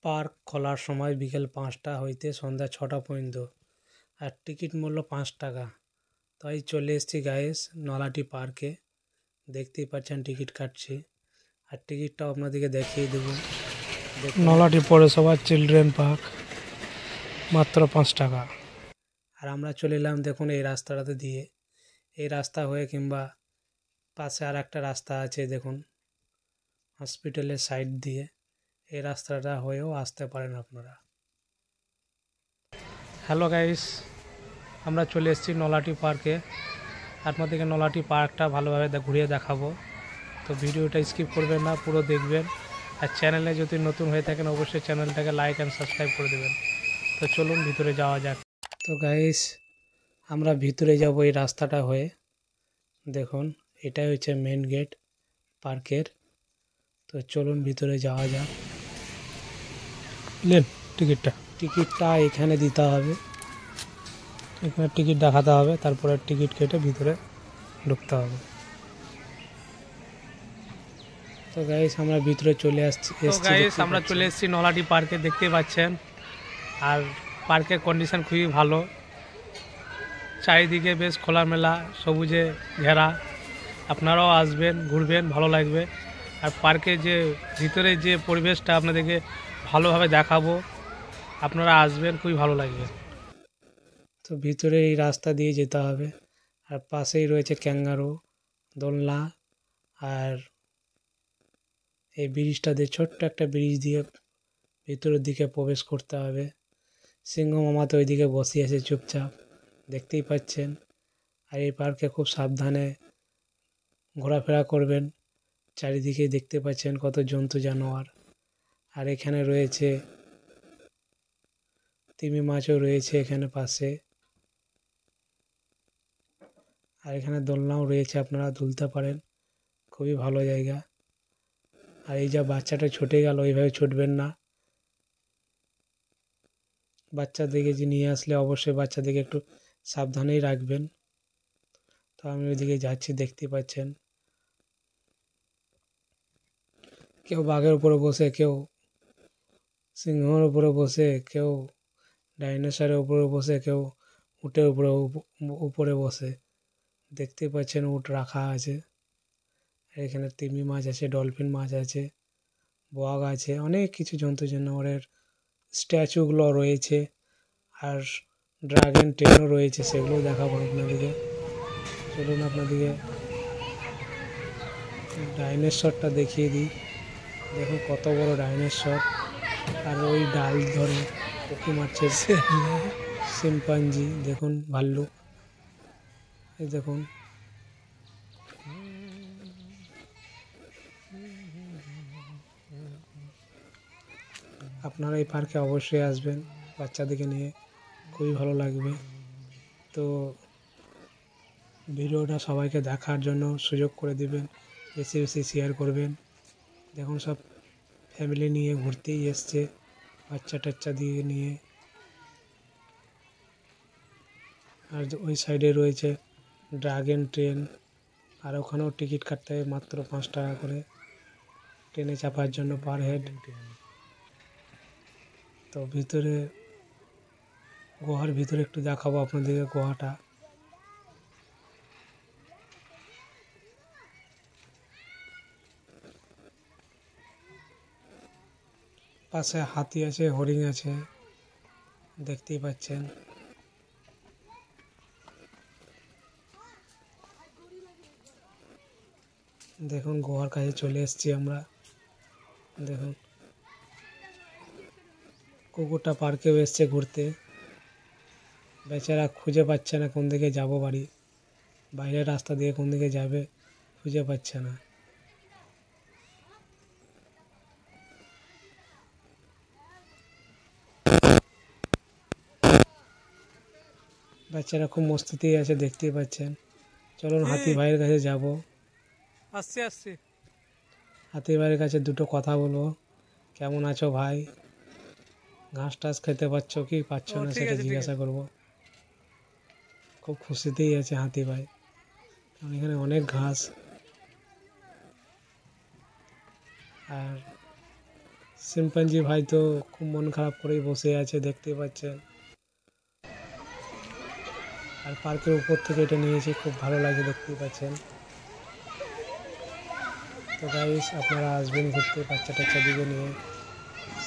Park খোলার সময় বিকেল ৫টা হইতে সন্ধ্যা ৬টা পর্যন্ত, আর টিকিট মূল্য ৫ টাকা। তাই চলে এসেছি গাইস নলাটি পার্কে। দেখতেই পাচ্ছেন টিকিট কাটছি, আর টিকিটটাও আপনাদেরকে দেখিয়ে দেবো। নলাটি পৌরসভা চিলড্রেন পার্ক, মাত্র ৫ টাকা। আর আমরা চলে এলাম দেখুন এই রাস্তাটাতে দিয়ে, এই রাস্তা হয়ে কিংবা পাশে আর একটা রাস্তা আছে দেখুন হসপিটালের সাইড দিয়ে, এই রাস্তাটা হয়েও আসতে পারেন আপনারা। হ্যালো গাইস, আমরা চলে এসেছি নলাটি পার্কে। আপনাদেরকে নলাটি পার্কটা ভালোভাবে ঘুরিয়ে দেখাবো, তো ভিডিওটা স্কিপ করবেন না, পুরো দেখবেন। আর চ্যানেলে যদি নতুন হয়ে থাকেন অবশ্যই চ্যানেলটাকে লাইক অ্যান্ড সাবস্ক্রাইব করে দেবেন। তো চলুন ভিতরে যাওয়া যাক। তো গাইস আমরা ভিতরে যাব এই রাস্তাটা হয়ে। দেখুন এটাই হচ্ছে মেন গেট পার্কের। তো চলুন ভিতরে যাওয়া যাক। নেন টিকিটটা এখানে দিতে হবে, এখানে টিকিট দেখাতে হবে, তারপরে টিকিট কেটে ভিতরে ঢুকতে হবে। তো গাইস আমরা ভিতরে চলে আসছি। আমরা চলে এসেছি নলাটি পার্কে, দেখতে পাচ্ছেন। আর পার্কের কন্ডিশন খুবই ভালো, চারিদিকে বেশ খোলামেলা সবুজে ঘেরা। আপনারাও আসবেন, ঘুরবেন, ভালো লাগবে। আর পার্কে যে ভিতরে যে পরিবেশটা আপনাদেরকে ভালোভাবে দেখাবো, আপনারা আসবেন, খুবই ভালো লাগবে। তো ভিতরে এই রাস্তা দিয়ে যেতে হবে, আর পাশেই রয়েছে ক্যাঙ্গারু দোলনা। আর এই ব্রিজটা দিয়ে, ছোট্ট একটা ব্রিজ দিয়ে ভিতরের দিকে প্রবেশ করতে হবে। সিংহ মামা তো ওইদিকে বসে আছে চুপচাপ, দেখতেই পাচ্ছেন। আর এই পার্কে খুব সাবধানে ঘোরাফেরা করবেন। চারিদিকে দেখতে পাচ্ছেন কত জন্তু জানোয়ার। আর এখানে রয়েছে তিমি মাছও রয়েছে এখানে পাশে। আর এখানে দোলনাও রয়েছে, আপনারা দুলতে পারেন, খুবই ভালো জায়গা। আর এই যা বাচ্চাটা ছুটে গেল, ওইভাবে ছুটবেন না। বাচ্চাদেরকে যে নিয়ে আসলে অবশ্যই বাচ্চাদেরকে একটু সাবধানেই রাখবেন। তো আমি ওইদিকে যাচ্ছি, দেখতে পাচ্ছেন। কেউ বাঘের উপরে বসে, কেউ সিংহের উপরে বসে, কেউ ডাইনোসরের উপরে বসে, কেউ উটের উপরে বসে। দেখতে পাচ্ছেন উট রাখা আছে। এখানে তিমি মাছ আছে, ডলফিন মাছ আছে, বক আছে, অনেক কিছু জন্তু জানোয়ারের স্ট্যাচুগুলো রয়েছে। আর ড্রাগন ট্রেনও রয়েছে, সেগুলোও দেখাবো আপনাদেরকে। চলুন আপনাদেরকে ডাইনোসরটা দেখিয়ে দিই। দেখুন কত বড় ডাইনোসর। আর ওই ডাল ধরে উঁকি মারছে শিম্পাঞ্জি, দেখুন ভাল্লুক, এই দেখুন। আপনারা এই পার্কে অবশ্যই আসবেন বাচ্চাদেরকে নিয়ে, খুবই ভালো লাগবে। তো ভিডিওটা সবাইকে দেখার জন্য সুযোগ করে দিবেন, বেশি বেশি শেয়ার করবেন। দেখুন সব ফ্যামিলি নিয়ে ঘুরতেই এসছে, বাচ্চা টাচ্চা দিয়ে নিয়ে। আর ওই সাইডে রয়েছে ড্রাগন ট্রেন, আর ওখানেও টিকিট কাটতে হবে মাত্র ৫ টাকা করে ট্রেনে চাপার জন্য পার হেড। তো ভিতরে গুহার ভিতরে একটু দেখাবো আপনাদেরকে গুহাটা। পাশে হাতি আছে, হরিণ আছে, দেখতেই পাচ্ছেন। দেখুন গুহার কাছে চলে এসেছি আমরা। দেখুন কুকুরটা পার্কেও এসছে ঘুরতে, বেচারা খুঁজে পাচ্ছে না কোন দিকে যাব বাড়ি, বাইরের রাস্তা দিয়ে কোন দিকে যাবে খুঁজে পাচ্ছে না। বাচ্চারা খুব মস্তিতেই আছে, দেখতেই পাচ্ছেন। চলুন হাতি ভাইয়ের কাছে যাব। আসছি হাতি ভাইয়ের কাছে দুটো কথা বলবো। কেমন আছো ভাই? ঘাস টাস খেতে পাচ্ছ কি পাচ্ছ না সেটা জিজ্ঞাসা করবো। খুব খুশিতেই আছে হাতি ভাই, কারণ এখানে অনেক ঘাস। আর শিম্পাঞ্জি ভাই তো খুব মন খারাপ করেই বসে আছে, দেখতে পাচ্ছেন। আর পার্কের উপর থেকে এটা নিয়েছি, খুব ভালো লাগে, দেখতেই পাচ্ছেন। তো গাইস, আপনারা আসবেন ঘুরতে বাচ্চা টাচ্চা দিকে নিয়ে,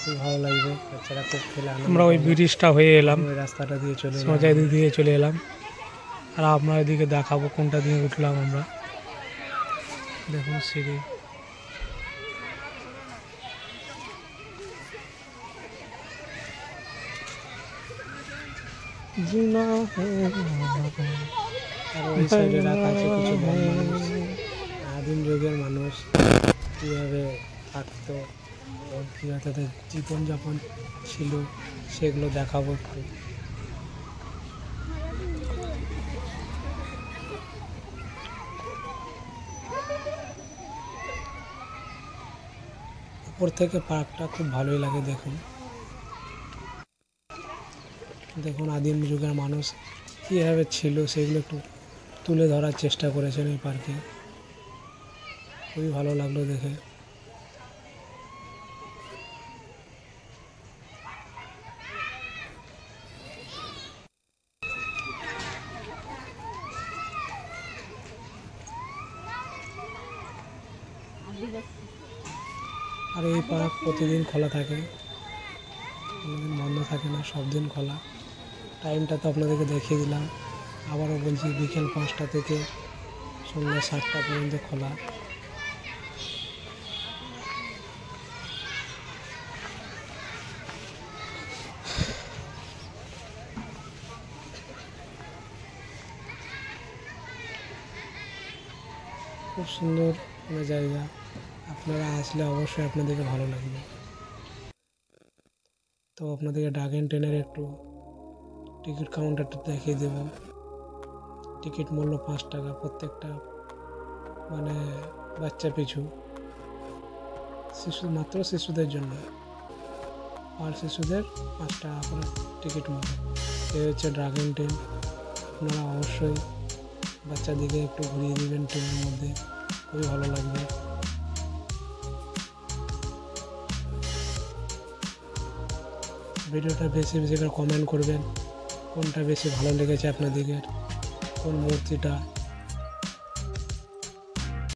খুব ভালো লাগবে, বাচ্চারা খুব খেলে আনন্দ। আমরা ওই ব্রিজটা হয়ে এলাম, ওই রাস্তাটা দিয়ে চলে সোজা দিক দিয়ে চলে এলাম। আর আপনার এদিকে দেখাবো কোনটা দিয়ে উঠলাম আমরা। দেখুন সিঁড়ি, আর ওই সাইডে রাখা আছে কিছু বন মানুষ, আদিম যুগের মানুষ কীভাবে থাকতো, কীভাবে তাদের জীবনযাপন ছিল, সেগুলো দেখাবো একটু। উপর থেকে পার্কটা খুব ভালোই লাগে। দেখুন দেখুন আদিম যুগের মানুষ কীভাবে ছিল সেগুলো একটু তুলে ধরার চেষ্টা করেছেন এই পার্কে, খুবই ভালো লাগলো দেখে। আর এই পার্ক প্রতিদিন খোলা থাকে, কোনোদিন বন্ধ থাকে না, সব দিন খোলা। টাইমটা তো আপনাদেরকে দেখিয়ে দিলাম, আবারও বলছি বিকেল 5টা থেকে সন্ধ্যা 7টা পর্যন্ত খোলা। খুব সুন্দর কোনো জায়গা, আপনারা আসলে অবশ্যই আপনাদেরকে ভালো লাগবে। তো আপনাদেরকে ড্রাগন ট্রেনের একটু টিকিট কাউন্টারটা দেখিয়ে দেব। টিকিট মূল্য 5 টাকা প্রত্যেকটা, মানে বাচ্চা পিছু, মাত্র শিশুদের জন্য, আর শিশুদের 5 টাকা করে টিকিট মূল্য। এই হচ্ছে ড্রাগন ট্রেন, আপনারা অবশ্যই বাচ্চাদিকে একটু ঘুরিয়ে দিবেন ট্রেনের মধ্যে, খুবই ভালো লাগবে। ভিডিওটা বেশি বেশি করে কমেন্ট করবেন, কোনটা বেশি ভালো লেগেছে আপনাদের, কোন মূর্তিটা